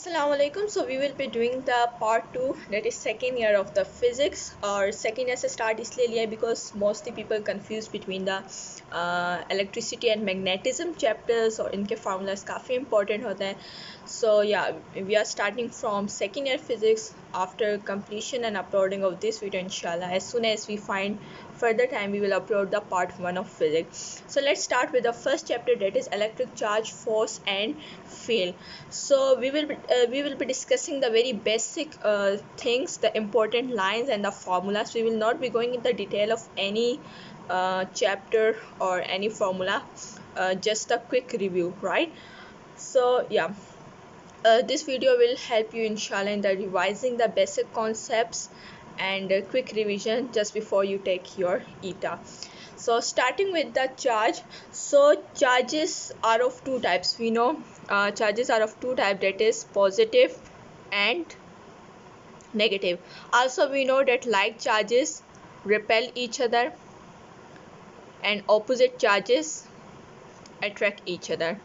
Assalamualaikum. So we will be doing the part 2, that is second year of the physics. और second year से start इसलिए लिया है because mostly people confuse between the electricity and magnetism chapters और इनके formulas काफ़ी important होते हैं. So yeah, we are starting from second year physics after completion and uploading of this video inshallah. As soon as we find further time we will upload the part 1 of physics. So let's start with the first chapter, that is electric charge, force and field. So we will be discussing the very basic things, the important lines and the formulas. We will not be going in the detail of any chapter or any formula, just a quick review, right? So yeah, this video will help you inshallah in the revising the basic concepts and quick revision just before you take your ETA. So starting with the charge, so charges are of two types. We know charges are of two types, that is positive and negative. Also we know that like charges repel each other and opposite charges attract each other.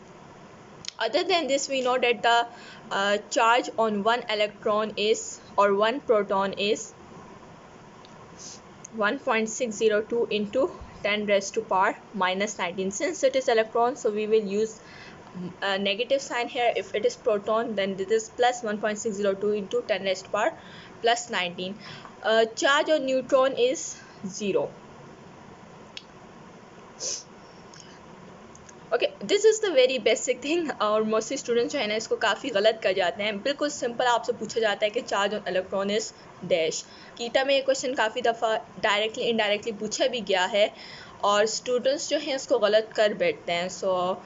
Other than this, we know that the charge on one electron is, or one proton is 1.602 into 10 raised to power minus 19. Since it is electron, so we will use a negative sign here. If it is proton, then this is plus 1.602 into 10 raised to power plus 19. Charge on neutron is 0. Okay, this is the very basic thing. और mostly students जो है ना इसको काफ़ी गलत कर जाते हैं. बिल्कुल सिंपल आपसे पूछा जाता है कि charge on electron is dash. कीटा में ये क्वेश्चन काफ़ी दफ़ा डायरेक्टली इनडायरेक्टली पूछा भी गया है और स्टूडेंट्स जो हैं इसको गलत कर बैठते हैं. सो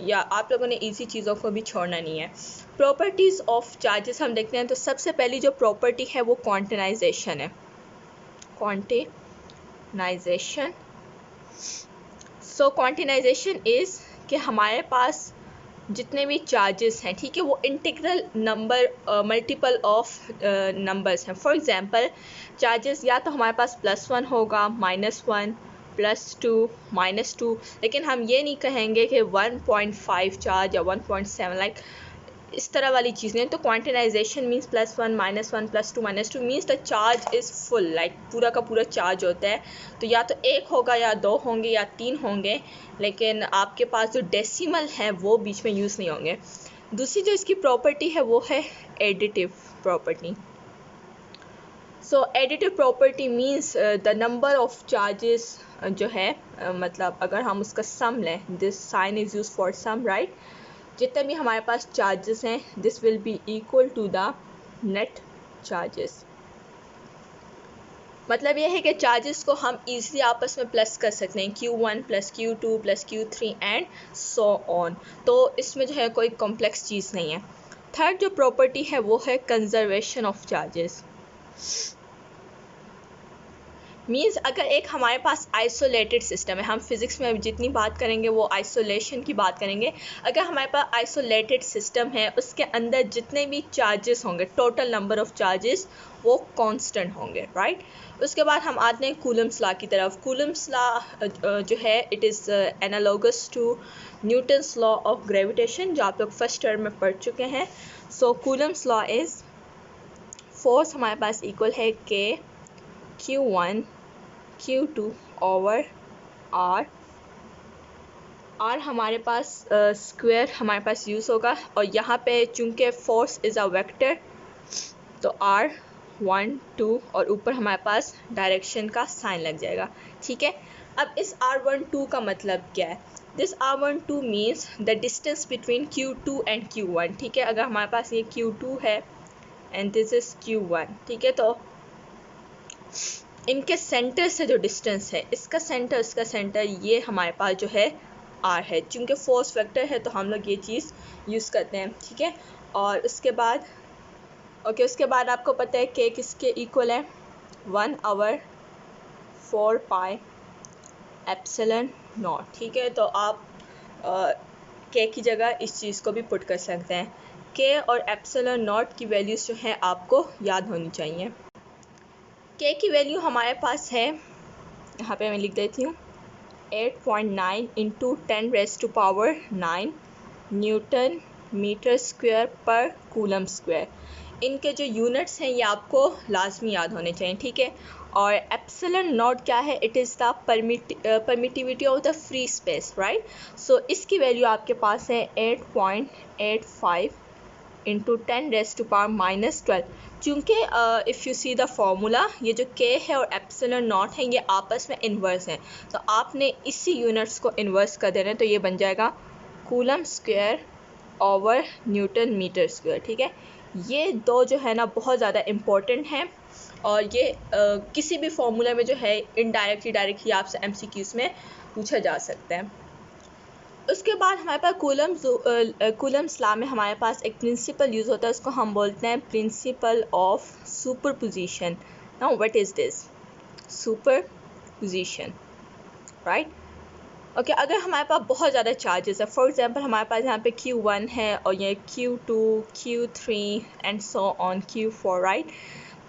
या आप लोगों ने इजी चीज़ों को भी छोड़ना नहीं है. प्रॉपर्टीज़ ऑफ चार्जेस हम देखते हैं. तो सबसे पहली जो प्रॉपर्टी है वो क्वांटिनाइजेशन है. क्वांटिनाइजेशन. सो क्वांटिनाइजेशन इज़ कि हमारे पास जितने भी चार्जेस हैं, ठीक है, वो integral number multiple of numbers हैं. फॉर एग्जांपल चार्जेस या तो हमारे पास +1 होगा, -1, +2, -2, लेकिन हम ये नहीं कहेंगे कि 1.5 चार्ज या 1.7 लाइक इस तरह वाली चीज़ें. तो quantization means +1, -1, +2, -2 means the charge is full, like पूरा का पूरा चार्ज होता है. तो या तो एक होगा या दो होंगे या तीन होंगे, लेकिन आपके पास जो डेसिमल है वो बीच में यूज़ नहीं होंगे. दूसरी जो इसकी प्रॉपर्टी है वो है additive property. So additive property means the number of charges जो है मतलब अगर हम उसका सम लें, this sign is use for sum, right. जितने भी हमारे पास चार्जेस हैं this will be equal to the net charges. मतलब यह है कि चार्जेस को हम इजीली आपस में प्लस कर सकते हैं, Q1 + Q2 + Q3 and so on. तो इसमें जो है कोई कॉम्प्लेक्स चीज़ नहीं है. थर्ड जो प्रॉपर्टी है वो है कंजर्वेशन ऑफ चार्जेस. मीन्स अगर एक हमारे पास आइसोलेटेड सिस्टम है, हम फिज़िक्स में जितनी बात करेंगे वो आइसोलेशन की बात करेंगे. अगर हमारे पास आइसोलेटेड सिस्टम है उसके अंदर जितने भी चार्जेस होंगे, टोटल नंबर ऑफ चार्जेस वो कांस्टेंट होंगे, राइट. उसके बाद हम आते हैं कूलम्स लॉ की तरफ. कूलम्स लॉ जो है it is analogous to Newton's law of gravitation, जो आप लोग फर्स्ट टर्म में पढ़ चुके हैं. So Coulomb's law is force हमारे पास इक्वल है K Q1 Q2 over R. R हमारे पास स्क्वायर हमारे पास यूज़ होगा और यहाँ पे चूँकि फोर्स इज़ अ वेक्टर तो R1 2 और ऊपर हमारे पास डायरेक्शन का साइन लग जाएगा, ठीक है. अब इस R1 2 का मतलब क्या है? This R1 2 means the distance between Q2 and Q1, ठीक है. अगर हमारे पास ये Q2 है एंड दिस इज़ Q1, ठीक है, तो इनके सेंटर से जो डिस्टेंस है, इसका सेंटर ये हमारे पास जो है R है. चूँकि फोर्स वेक्टर है तो हम लोग ये चीज़ यूज़ करते हैं, ठीक है. और उसके बाद उसके बाद आपको पता है K किसके इक्वल है? 1/4 पाई एप्सिलॉन नॉट, ठीक है. तो आप K की जगह इस चीज़ को भी पुट कर सकते हैं. K और एप्सिलॉन नॉट की वैल्यूज़ जो है आपको याद होनी चाहिए. K की वैल्यू हमारे पास है, यहाँ पे मैं लिख देती हूँ, 8.9 into 10 raised to power 9 newton metre square पर कूलम स्क्वायर। इनके जो यूनिट्स हैं ये आपको लाजमी याद होने चाहिए, ठीक है। और एप्सिलॉन नॉट क्या है? It is the permittivity of the free space, right. So इसकी वैल्यू आपके पास है 8.85 इंटू 10⁻⁻12। चूँकि if you see the formula, ये जो के है और एप्सिलॉन नॉट है ये आपस में इन्वर्स हैं, तो आपने इसी यूनिट्स को इन्वर्स कर देना है, तो ये बन जाएगा coulomb square over newton metre square, ठीक है। ये दो जो है ना बहुत ज़्यादा इम्पोर्टेंट हैं, और ये किसी भी फार्मूला में जो है इनडायरेक्टली डायरेक्टली आपसे एमसीक्यूज़ में पूछा जा सकता है। उसके बाद हमारे पास कूलम्स लॉ में हमारे पास एक प्रिंसिपल यूज़ होता है, उसको हम बोलते हैं principle of superposition. Now what is this? Superposition, right. Okay, अगर हमारे पास बहुत ज़्यादा चार्जेस है, फॉर एग्जांपल हमारे पास यहाँ पे Q1 है और ये Q2, Q3 and so on Q4, right.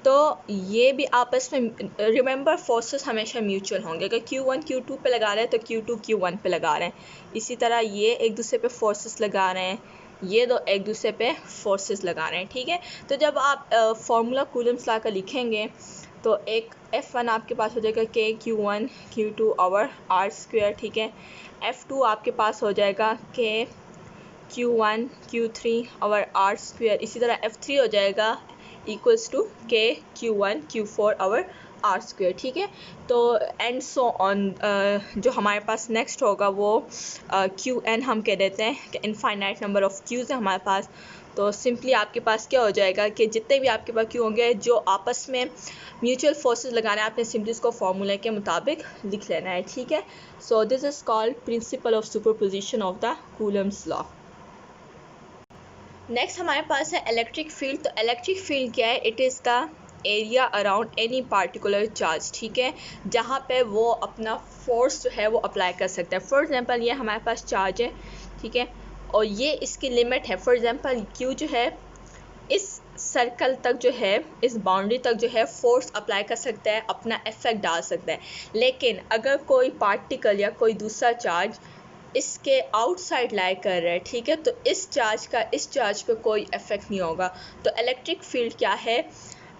तो ये भी आपस में, रिमेंबर फोर्सेस हमेशा म्यूचुअल होंगे। अगर Q1 Q2 पे लगा रहे हैं तो Q2 Q1 पे लगा रहे हैं। इसी तरह ये एक दूसरे पे फोर्सेस लगा रहे हैं, ये दो एक दूसरे पे फोर्सेस लगा रहे हैं, ठीक है। तो जब आप फार्मूला कूलम्स लॉ का लिखेंगे तो एक F1 आपके पास हो जाएगा K Q1 Q2 over R square, ठीक है। F2 आपके पास हो जाएगा K Q1 Q3 over R square. इसी तरह F3 हो जाएगा equals to K Q1 Q4 over R square, ठीक है। तो एंड सो ऑन, जो हमारे पास नेक्स्ट होगा वो Qn हम कह देते हैं कि इनफाइनाइट नंबर ऑफ Qs है हमारे पास। तो सिंपली आपके पास क्या हो जाएगा कि जितने भी आपके पास Q होंगे जो आपस में म्यूचुअल फोर्सेस लगाना है, आपने सिंपली इसको फार्मूले के मुताबिक लिख लेना है, ठीक है। So this is called principle of superposition of the Coulomb's law. Next हमारे पास है इलेक्ट्रिक फील्ड। तो इलेक्ट्रिक फील्ड क्या है? It is the area around any particular charge, ठीक है, जहाँ पे वो अपना फोर्स जो है वो अप्लाई कर सकता है। फॉर एग्जांपल ये हमारे पास चार्ज है, ठीक है, और ये इसकी लिमिट है। फॉर एग्जांपल Q जो है इस सर्कल तक जो है, इस बाउंड्री तक जो है फोर्स अप्लाई कर सकता है, अपना इफेक्ट डाल सकता है। लेकिन अगर कोई पार्टिकल या कोई दूसरा चार्ज इसके आउटसाइड लाई कर रहा है, ठीक है, तो इस चार्ज का इस चार्ज पे कोई इफेक्ट नहीं होगा। तो इलेक्ट्रिक फील्ड क्या है?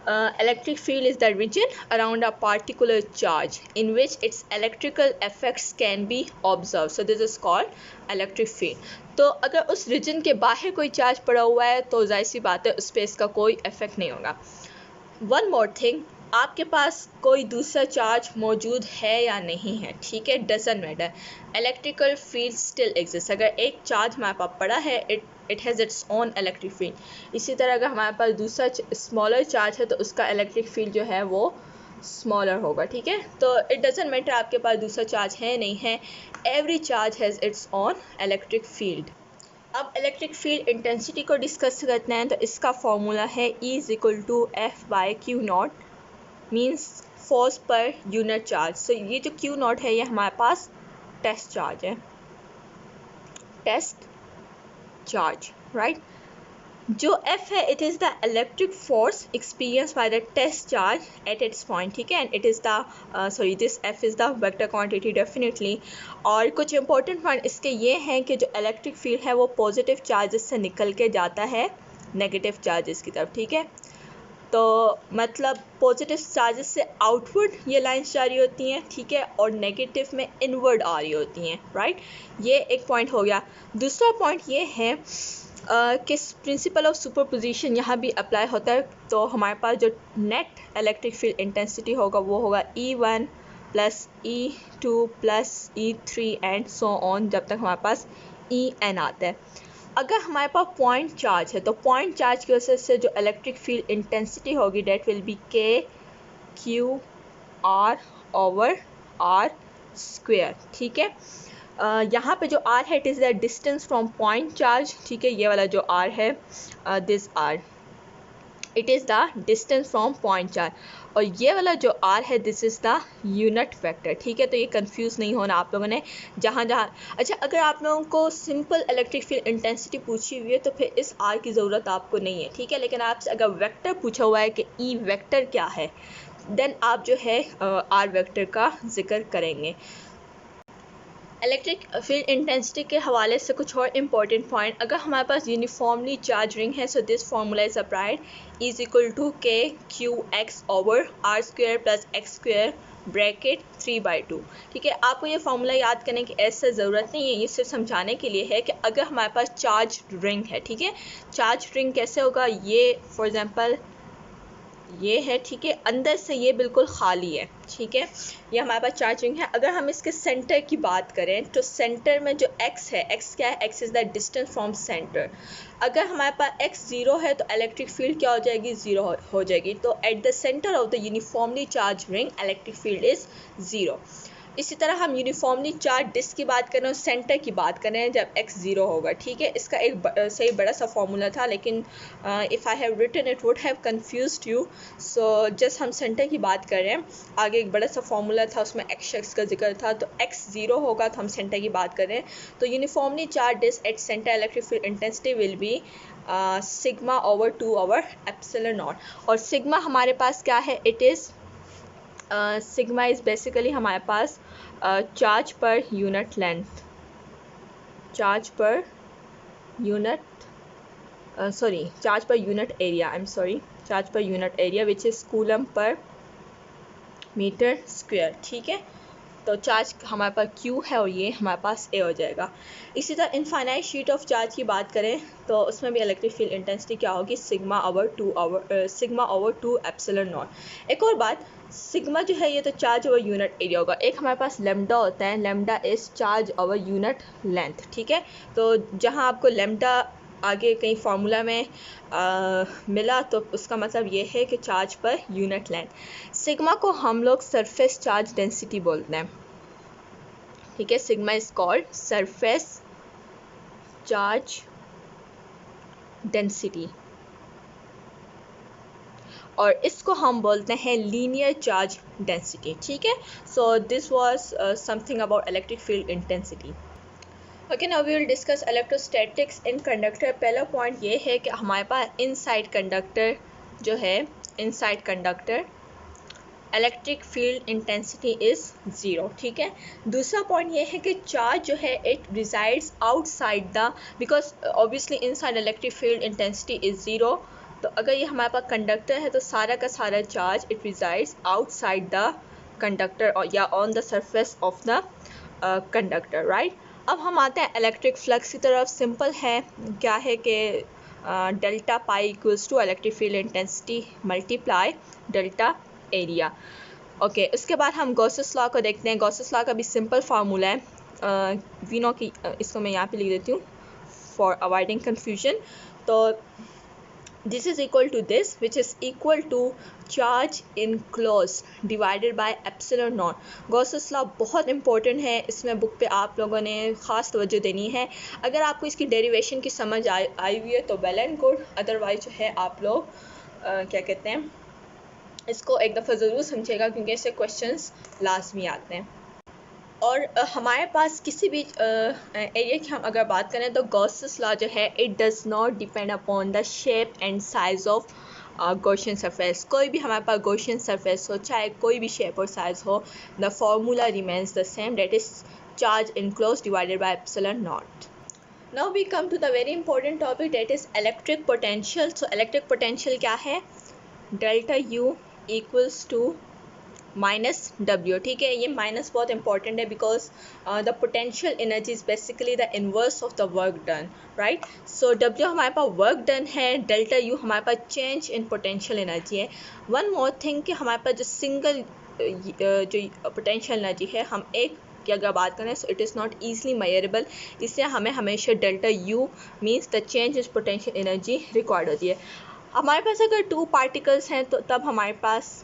Electric field is the region around a particular charge in which it's electrical effects can be observe, so this is called electric field. तो अगर उस रीजन के बाहर कोई चार्ज पड़ा हुआ है तो जाहिर सी बात है उस पर इसका कोई इफेक्ट नहीं होगा। वन मोर थिंग, आपके पास कोई दूसरा चार्ज मौजूद है या नहीं है, ठीक है, doesn't matter, electrical field still exist. अगर एक चार्ज हमारे पास पड़ा है, it has its own electric field. इसी तरह अगर हमारे पास दूसरा स्मॉलर चार्ज है तो उसका इलेक्ट्रिक फील्ड जो है वो स्मॉलर होगा, ठीक है। तो इट डजंट मैटर आपके पास दूसरा चार्ज है नहीं है, every charge has its own electric field. अब इलेक्ट्रिक फील्ड इंटेंसिटी को डिस्कस करते हैं। तो इसका फॉर्मूला है E is equal to F/Q0, means force per unit charge. So ये जो Q0 है ये हमारे पास टेस्ट चार्ज है, टेस्ट चार्ज, राइट। जो F है it is the electric force experience by the test charge at its point, ठीक है, and it is the this F is the vector quantity definitely. और कुछ इंपॉर्टेंट पॉइंट इसके ये हैं कि जो इलेक्ट्रिक फील्ड है वो पॉजिटिव चार्जेस से निकल के जाता है नेगेटिव चार्जेस की तरफ, ठीक है। तो मतलब पॉजिटिव चार्जेस से आउटवर्ड ये लाइंस जारी होती हैं, ठीक है, और नेगेटिव में इनवर्ड आ रही होती हैं, राइट। ये एक पॉइंट हो गया। दूसरा पॉइंट ये है कि प्रिंसिपल ऑफ सुपरपोजिशन यहाँ भी अप्लाई होता है। तो हमारे पास जो नेट इलेक्ट्रिक फील्ड इंटेंसिटी होगा वो होगा E1 plus E2 plus E3 and so on, जब तक हमारे पास En आता है। अगर हमारे पास पॉइंट चार्ज है तो पॉइंट चार्ज की वजह से जो इलेक्ट्रिक फील्ड इंटेंसिटी होगी that will be KQ_R over R square, ठीक है। यहाँ पे जो R है it is the distance from point charge, ठीक है, ये वाला जो R है this R it is the distance from point charge, और ये वाला जो R है this is the unit vector, ठीक है। तो ये कंफ्यूज नहीं होना आप लोगों ने जहाँ जहाँ। अच्छा, अगर आप लोगों को सिंपल इलेक्ट्रिक फील्ड इंटेंसिटी पूछी हुई है तो फिर इस R की ज़रूरत आपको नहीं है, ठीक है। लेकिन आपसे अगर वेक्टर पूछा हुआ है कि E वेक्टर क्या है, देन आप जो है R वेक्टर का जिक्र करेंगे। इलेक्ट्रिक फील्ड इंटेंसिटी के हवाले से कुछ और इम्पोर्टेंट पॉइंट, अगर हमारे पास यूनिफॉर्मली चार्ज रिंग है, so this formula is applied is equal to K Q X over R square plus X square bracket 3/2। ठीक है, आपको ये फार्मूला याद करने की ऐसे ज़रूरत नहीं है, ये सिर्फ समझाने के लिए है कि अगर हमारे पास चार्ज रिंग है, ठीक है, चार्ज रिंग कैसे होगा, ये फॉर एग्जांपल ये है, ठीक है, अंदर से ये बिल्कुल खाली है, ठीक है, ये हमारे पास चार्जिंग है। अगर हम इसके सेंटर की बात करें तो सेंटर में जो x है, x क्या है, x is the distance from centre. अगर हमारे पास x ज़ीरो है तो इलेक्ट्रिक फील्ड क्या हो जाएगी, ज़ीरो हो जाएगी। तो at the centre of the uniformly charge ring electric field is zero. इसी तरह हम यूनिफॉर्मली चार्ज डिस्क की बात करें और सेंटर की बात करें जब x ज़ीरो होगा, ठीक है। इसका एक सही बड़ा सा फार्मूला था, लेकिन if I have written it would have confused you, so just हम सेंटर की बात कर रहे हैं। आगे एक बड़ा सा फार्मूला था, उसमें x का जिक्र था, तो x ज़ीरो होगा तो हम सेंटर की बात कर रहे हैं। तो uniformly charge disc at centre electric field intensity will be sigma over 2 over epsilon not. और सिग्मा हमारे पास क्या है, it is sigma is basically हमारे पास charge per unit length, charge per unit charge per unit area, charge per unit area which is coulomb per metre square, ठीक है। तो चार्ज हमारे पास Q है और ये हमारे पास A हो जाएगा। इसी तरह इनफाइनाइट शीट ऑफ चार्ज की बात करें तो उसमें भी इलेक्ट्रिक फील्ड इंटेंसिटी क्या होगी, सिग्मा ओवर 2 एप्सिलॉन नॉट। एक और बात, सिग्मा जो है ये तो चार्ज ओवर यूनिट एरिया होगा। एक हमारे पास लेमडा होता है, lambda is charge over unit length, ठीक है। तो जहाँ आपको लेमडा आगे कहीं फार्मूला में मिला तो उसका मतलब ये है कि charge per unit length. Sigma को हम लोग सरफेस चार्ज डेंसिटी बोलते हैं, ठीक है। Sigma is called surface charge density और इसको हम बोलते हैं लीनियर चार्ज डेंसिटी, ठीक है। So this was something about electric field intensity. Okay, now we will discuss electrostatics in conductor. पहला पॉइंट ये है कि हमारे पास इनसाइड कंडक्टर जो है, inside conductor electric field intensity is zero, ठीक है। दूसरा पॉइंट ये है कि चार्ज जो है it resides outside the, because obviously inside electric field intensity is zero. तो अगर ये हमारे पास कंडक्टर है तो सारा का सारा charge it resides outside the conductor या on the surface of the conductor, right. अब हम आते हैं इलेक्ट्रिक फ्लक्स की तरफ। सिंपल है, क्या है कि delta pi equals to electric field intensity multiply delta area. Okay, उसके बाद हम गॉसेस लॉ को देखते हैं। गॉसेस लॉ का भी सिंपल फार्मूला है, वी नो की इसको मैं यहाँ पे लिख देती हूँ फॉर अवॉइडिंग कन्फ्यूजन। तो this is equal to this which is equal to charge enclosed divided by epsilon naught. Gauss's law बहुत इंपॉर्टेंट है, इसमें बुक पे आप लोगों ने ख़ास तवज्जो देनी है। अगर आपको इसकी डेरिवेशन की समझ आई हुई है तो वेल एंड गुड, अदरवाइज जो है आप लोग क्या कहते हैं, इसको एक दफ़ा ज़रूर समझेगा क्योंकि इससे क्वेश्चंस लाजमी आते हैं। और हमारे पास किसी भी एरिया की हम अगर बात करें तो गॉसेस लॉ जो है it does not depend upon the shape and size of Gaussian surface. कोई भी हमारे पास गॉसियन सरफेस हो, चाहे कोई भी शेप और साइज़ हो, the formula remains the same, that is charge enclosed divided by epsilon not. Now we come to the very important topic, that is electric potential. So electric potential क्या है, delta U equals to minus W, ठीक है। ये minus बहुत important है because the potential energy is basically the inverse of the work done, right. So W हमारे पास work done है, delta U हमारे पास चेंज इन पोटेंशियल एनर्जी है। One more thing कि हमारे पास जो सिंगल जो पोटेंशियल एनर्जी है, हम एक की अगर बात करें so it is not easily measurable, इसलिए हमें हमेशा delta U means the change in potential energy required होती है। हमारे पास अगर टू पार्टिकल्स हैं तो तब हमारे पास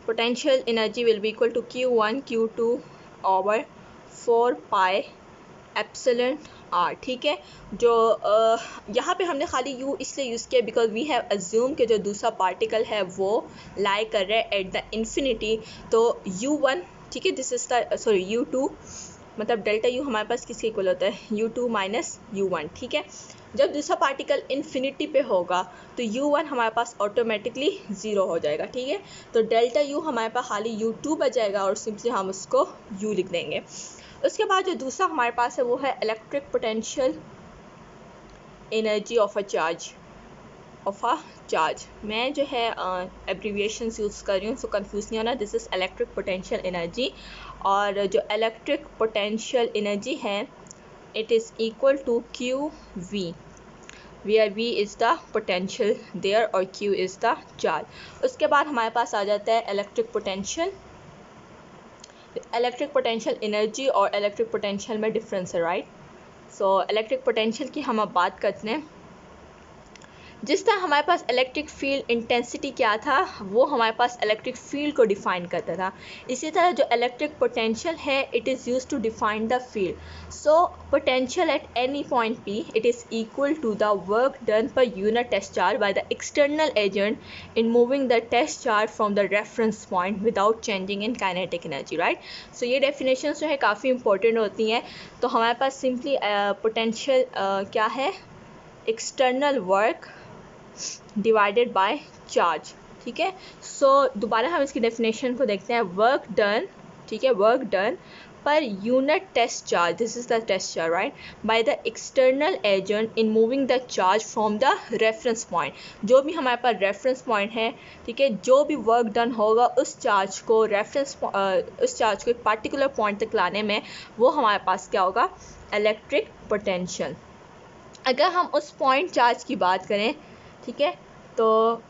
potential energy will be equal to Q1 Q2 over 4 pi epsilon R, ठीक है। जो यहाँ पे हमने खाली U इसलिए यूज़ किया बिकॉज वी हैव अज्यूम कि जो दूसरा पार्टिकल है वो लाई कर रहा है एट द इन्फिनिटी। तो U1, ठीक है, दिस इज़ द U2 मतलब डेल्टा यू हमारे पास किसके इक्वल होता है, U2 माइनस U1, ठीक है। जब दूसरा पार्टिकल इन्फिनिटी पे होगा तो U1 हमारे पास ऑटोमेटिकली 0 हो जाएगा, ठीक है। तो डेल्टा यू हमारे पास खाली U2 बचेगा और सिंपली हम उसको U लिख देंगे। उसके बाद जो दूसरा हमारे पास है वो है electric potential energy of a charge. मैं जो है एब्रीविएशंस यूज़ कर रही हूँ, सो कंफ्यूज नहीं होना। This is electric potential energy, और जो इलेक्ट्रिक पोटेंशियल एनर्जी है it is equal to QV, where V is the potential there और Q is the charge। उसके बाद हमारे पास आ जाता है इलेक्ट्रिक पोटेंशियल एनर्जी और इलेक्ट्रिक पोटेंशियल में डिफरेंस है, राइट। सो इलेक्ट्रिक पोटेंशियल की हम अब बात करते हैं। जिस तरह हमारे पास इलेक्ट्रिक फील्ड इंटेंसिटी क्या था, वो हमारे पास इलेक्ट्रिक फील्ड को डिफ़ाइन करता था, इसी तरह जो इलेक्ट्रिक पोटेंशियल है it is used to define the field. So potential at any point P it is equal to the work done per unit test charge by the external agent in moving the test charge from the reference point without changing in kinetic energy, right. So ये definition जो है काफ़ी important होती हैं। तो हमारे पास simply potential क्या है, external work divided by charge, ठीक है। सो दोबारा हम इसकी डेफिनेशन को देखते हैं। वर्क डन, ठीक है, work done per unit test charge, this is the test charge, right, by the external agent in moving the charge from the reference point. जो भी हमारे पास रेफरेंस पॉइंट है, ठीक है, जो भी वर्क डन होगा उस चार्ज को एक पार्टिकुलर पॉइंट तक लाने में वो हमारे पास क्या होगा, इलेक्ट्रिक पोटेंशियल। अगर हम उस पॉइंट चार्ज की बात करें, ठीक है, तो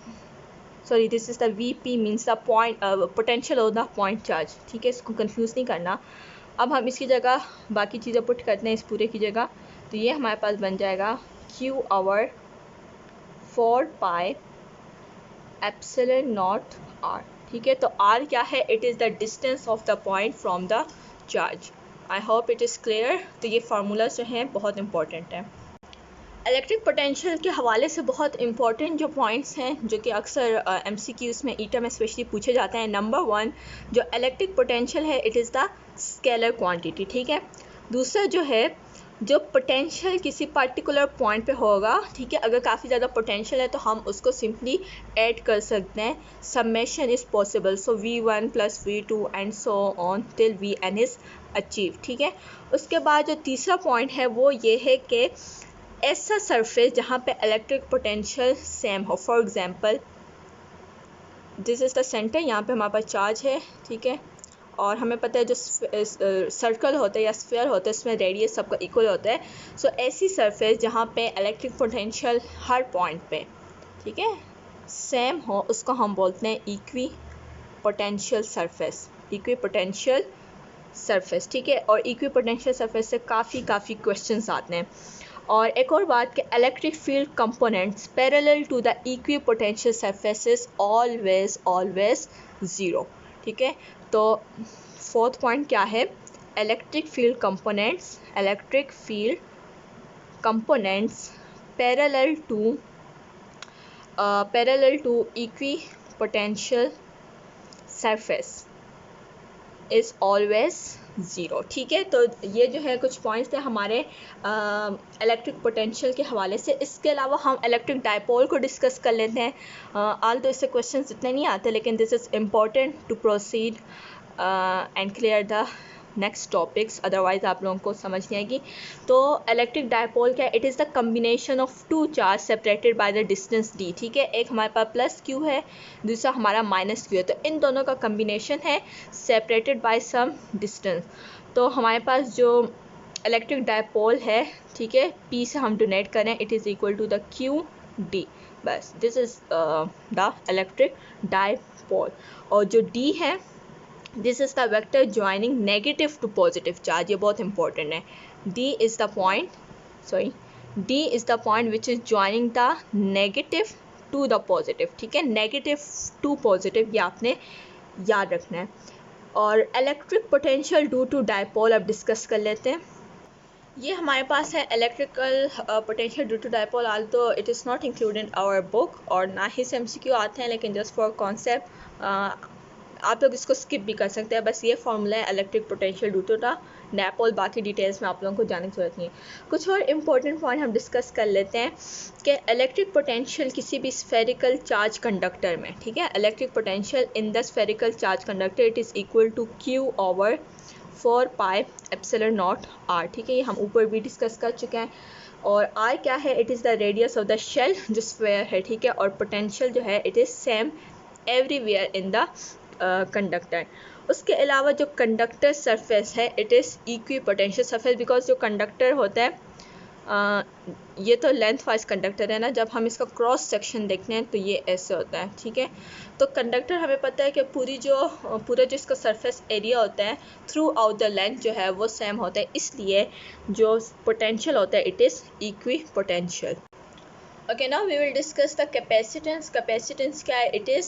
sorry this is the VP means the point potential of the point charge, ठीक है, इसको कंफ्यूज नहीं करना। अब हम इसकी जगह बाकी चीज़ें पुट करते हैं इस पूरे की जगह, तो ये हमारे पास बन जाएगा Q over 4 pi epsilon naught R, ठीक है। तो R क्या है, it is the distance of the point from the charge. I hope it is clear. तो ये फार्मूला जो हैं बहुत इंपॉर्टेंट है। इलेक्ट्रिक पोटेंशियल के हवाले से बहुत इंपॉर्टेंट जो पॉइंट्स हैं जो कि अक्सर MCQs में ईटा में स्पेशली पूछे जाते हैं। नंबर 1 जो इलेक्ट्रिक पोटेंशियल है it is the scalar quantity, ठीक है। दूसरा जो है जो पोटेंशियल किसी पर्टिकुलर पॉइंट पे होगा, ठीक है, अगर काफ़ी ज़्यादा पोटेंशियल है तो हम उसको सिंपली ऐड कर सकते हैं, summation is possible, so V1 plus V2 and so on till Vn is achieve, ठीक है। उसके बाद जो तीसरा पॉइंट है वो ये है कि ऐसा सरफेस जहाँ पे इलेक्ट्रिक पोटेंशियल सेम हो। For example this is the centre, यहाँ पे हमारे पास चार्ज है, ठीक है, और हमें पता है जो सर्कल होता है या स्फीयर होता है इसमें रेडियस सबका इक्वल होता है। सो ऐसी सरफेस जहाँ पे इलेक्ट्रिक पोटेंशियल हर पॉइंट पे, ठीक है, सेम हो उसको हम बोलते हैं equi potential surface, equi potential surface, ठीक है। और इक्वी पोटेंशियल सरफेस से काफ़ी क्वेश्चंस आते हैं। और एक और बात कि electric field components parallel to the equipotential surfaces always zero, ठीक है। तो फोर्थ पॉइंट क्या है, electric field components parallel to equipotential surface is always zero, ठीक है। तो ये जो है कुछ पॉइंट्स थे हमारे इलेक्ट्रिक पोटेंशियल के हवाले से। इसके अलावा हम इलेक्ट्रिक डायपोल को डिस्कस कर लेते हैं। आल तो इससे क्वेश्चंस इतने नहीं आते, लेकिन this is important to proceed and clear the next topics, otherwise आप लोगों को समझ नहीं आएगी। तो इलेक्ट्रिक डायपोल क्या है, it is the combination of two charge separated by the distance d, ठीक है। एक हमारे पास प्लस q है, दूसरा हमारा माइनस q है, तो इन दोनों का कम्बिनेशन है सेपरेटेड बाय सम डिस्टेंस। तो हमारे पास जो इलेक्ट्रिक डायपोल है, ठीक है, p से हम डोनेट करें, it is equal to the qd, बस this is the electric dipole. और जो d है this is the vector joining negative to positive charge, ये बहुत इंपॉर्टेंट है। D is the point which is joining the negative to the positive, ठीक है, negative to positive, ये आपने याद रखना है। और electric potential due to dipole अब डिस्कस कर लेते हैं। ये हमारे पास है electrical potential due to dipole, although it is not included our book और ना ही से MCQ आते हैं, लेकिन जस्ट फॉर कॉन्सेप्ट आप लोग इसको स्किप भी कर सकते हैं। बस ये फॉर्मूला है electric potential due to the dipole, बाकी डिटेल्स में आप लोगों को जानने की ज़रूरत नहीं है। कुछ और इम्पोर्टेंट पॉइंट हम डिस्कस कर लेते हैं कि इलेक्ट्रिक पोटेंशियल किसी भी स्फेरिकल चार्ज कंडक्टर में, ठीक है, electric potential in the spherical charge conductor it is equal to Q over 4 pi epsilon naught R, ठीक है, ये हम ऊपर भी डिस्कस कर चुके हैं। और R क्या है, it is the radius of the shell जो स्क्वायर है, ठीक है, और पोटेंशियल जो है it is same everywhere in the conductor. उसके अलावा जो कंडक्टर सरफेस है it is equipotential surface, because जो कंडक्टर होता है ये तो लेंथ वाइज कंडक्टर है ना, जब हम इसका क्रॉस सेक्शन देखते हैं तो ये ऐसे होता है, ठीक है। तो कंडक्टर हमें पता है कि पूरा जो इसका सरफेस एरिया होता है थ्रू आउट द लेंथ जो है वो सेम होता है, इसलिए जो पोटेंशियल होता है it is equi potential. Okay, now we will discuss the capacitance. Capacitance क्या है? It is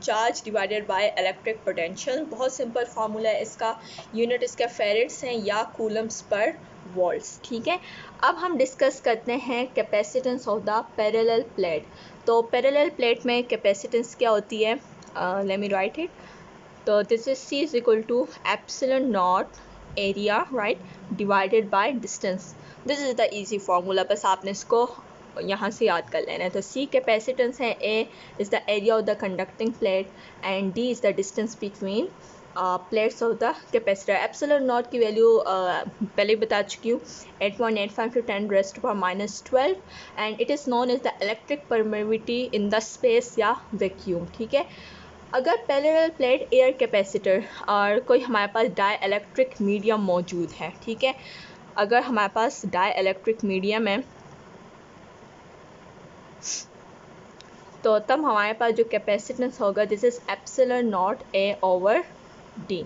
charge divided by electric potential. बहुत सिंपल फार्मूला है इसका, यूनिट इसका फेरेड्स हैं या कूलम्स पर वोल्ट्स, ठीक है। अब हम डिस्कस करते हैं capacitance of the parallel plate. तो पैरेलल प्लेट में कैपेसिटेंस क्या होती है? Let me write it. तो this is C is equal to epsilon not area, right, divided by distance. This is the easy formula, बस आपने इसको यहाँ से याद कर लेना है। तो C कैपेसिटेंस है, A is the area of the conducting plate and D is the distance between plates of the capacitor. Epsilon naught की वैल्यू पहले बता चुकी हूँ, 8.85 to 10⁻⁻12 and it is known as the electric permittivity in the space या vacuum, ठीक है। अगर parallel plate air capacitor और कोई हमारे पास डाई इलेक्ट्रिक मीडियम मौजूद है, ठीक है, अगर हमारे पास डाई इलेक्ट्रिक मीडियम है तो तब हमारे पास जो कैपेसिटेंस होगा this is epsilon naught A over D,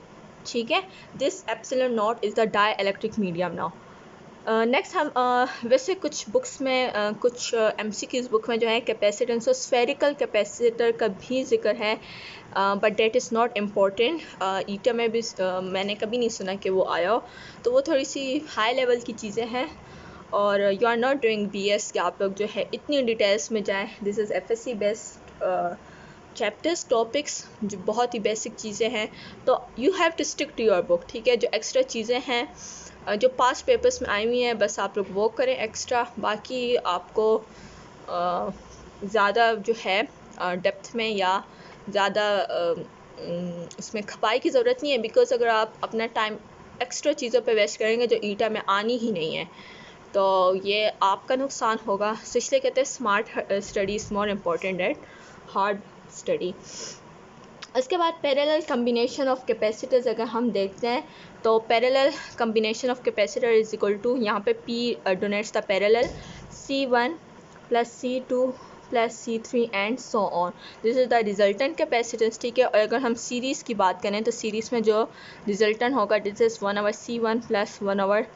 ठीक है। This epsilon naught is the dielectric medium. Now next हम वैसे कुछ बुक्स में कुछ MCQs बुक में जो है कैपेसिटेंस और स्फेरिकल कैपेसिटर का भी जिक्र है, but that is not important. ईटा में भी मैंने कभी नहीं सुना कि वो आया हो, तो वो थोड़ी सी हाई लेवल की चीज़ें हैं और you are not doing BS कि आप लोग जो है इतनी डिटेल्स में जाएं। This is FSC based chapters, topics जो बहुत ही बेसिक चीज़ें हैं, तो you have to stick to your book, ठीक है। जो एक्स्ट्रा चीज़ें हैं जो पास्ट पेपर्स में आई हुई हैं बस आप लोग वो करें एक्स्ट्रा, बाकी आपको ज़्यादा जो है डेप्थ में या ज़्यादा इसमें खपाई की ज़रूरत नहीं है, बिकॉज अगर आप अपना टाइम एक्स्ट्रा चीज़ों पे वेस्ट करेंगे जो ईटा में आनी ही नहीं है तो ये आपका नुकसान होगा। तो इसलिए कहते हैं smart study is more important that hard study. उसके बाद पैरेलल कम्बिनेशन ऑफ कैपेसिटर्स अगर हम देखते हैं तो parallel combination of capacitor is equal to, यहाँ पे P donates the parallel, C1 plus C2 plus C3 and so on. This is the resultant capacitance, ठीक है। और अगर हम सीरीज़ की बात करें तो सीरीज़ में जो रिजल्टेंट होगा this is 1 over C1 plus 1 over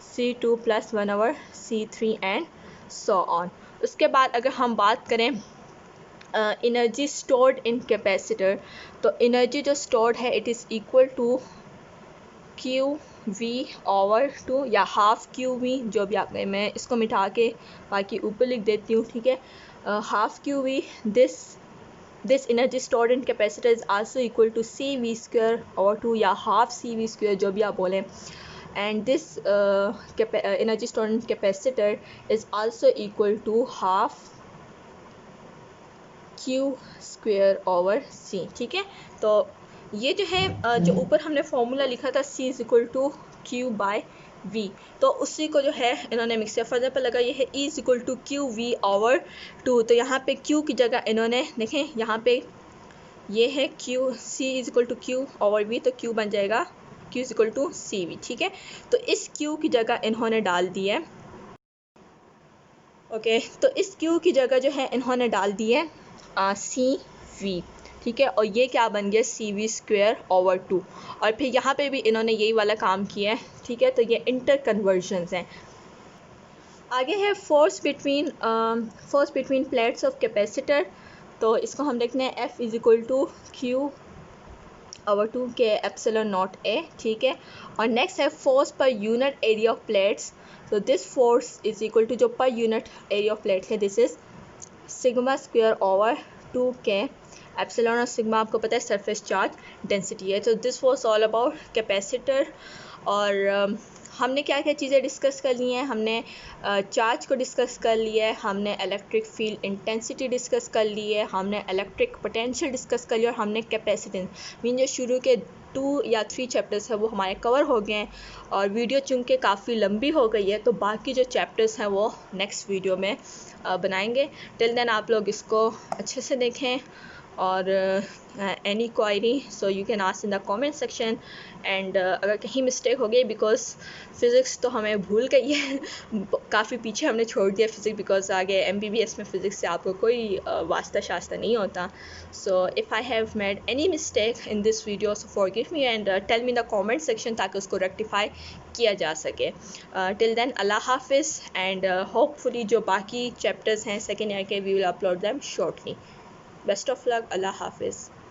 C2 plus 1 over C3 and so on. उसके बाद अगर हम बात करें एनर्जी स्टोर्ड इन कैपेसिटर, तो एनर्जी जो स्टोर्ड है it is equal to QV over 2 या हाफ QV, जो भी आप, मैं इसको मिटा के बाकी ऊपर लिख देती हूँ, ठीक है। Half QV, this energy stored in capacitor is also equal to CV square over 2 या हाफ CV स्क्वायर, जो भी आप बोलें। And this energy stored in capacitor is also equal to half Q square over C, ठीक है। तो ये जो है जो ऊपर हमने फॉर्मूला लिखा था C is equal to Q by V, तो उसी को जो है इन्होंने मिक्सर फर्दर पर लगा, ये है E is equal to QV over 2। तो यहाँ पे Q की जगह इन्होंने देखें, यहाँ पे ये है C is equal to Q over V, तो Q बन जाएगा Q is equal to CV, ठीक है। तो इस Q की जगह इन्होंने डाल दी है, ओके, तो इस Q की जगह जो है इन्होंने डाल दी है CV, ठीक है। और ये क्या बन गया CV स्क्वायर ओवर 2, और फिर यहाँ पे भी इन्होंने यही वाला काम किया है, ठीक है। तो ये इंटर कन्वर्जन्स हैं। आगे है force between plates of capacitor, तो इसको हम देखते हैं F is equal to Q over 2 के एप्सिलॉन नॉट A, ठीक है। और नेक्स्ट है force per unit area of plates, तो this force is equal to जो per unit area of plate है this is sigma square over 2 के epsilon, और सिग्मा आपको पता है सरफेस चार्ज डेंसिटी है। तो this was all about capacitor और हमने क्या क्या चीज़ें डिस्कस कर ली हैं। हमने चार्ज को डिस्कस कर लिया है, हमने इलेक्ट्रिक फील्ड इंटेंसिटी डिस्कस कर ली है, हमने इलेक्ट्रिक पोटेंशियल डिस्कस कर लिया और हमने कैपेसिटेंस मीन जो शुरू के 2 या 3 चैप्टर्स हैं वो हमारे कवर हो गए हैं। और वीडियो चूँकि काफ़ी लंबी हो गई है तो बाकी जो चैप्टर्स हैं वो नेक्स्ट वीडियो में बनाएंगे। टिल देन आप लोग इसको अच्छे से देखें और any query so you can ask in the comment section. And अगर कहीं मिस्टेक हो गई बिकॉज फ़िज़िक्स तो हमें भूल गई है काफ़ी पीछे हमने छोड़ दिया फ़िज़िक्स बिकॉज आगे MBBS में फ़िज़िक्स से आपको कोई वास्ता शास्ता नहीं होता। So if I have made any mistake in this video so forgive me and tell me in the comment section ताकि उसको रेक्टिफाई किया जा सके। टिल देन अल्लाह हाफिज़ एंड होपफुली जो बाकी चैप्टर्स हैं सेकेंड ईयर के we will upload them shortly. Best of luck. Allah हाफिज़।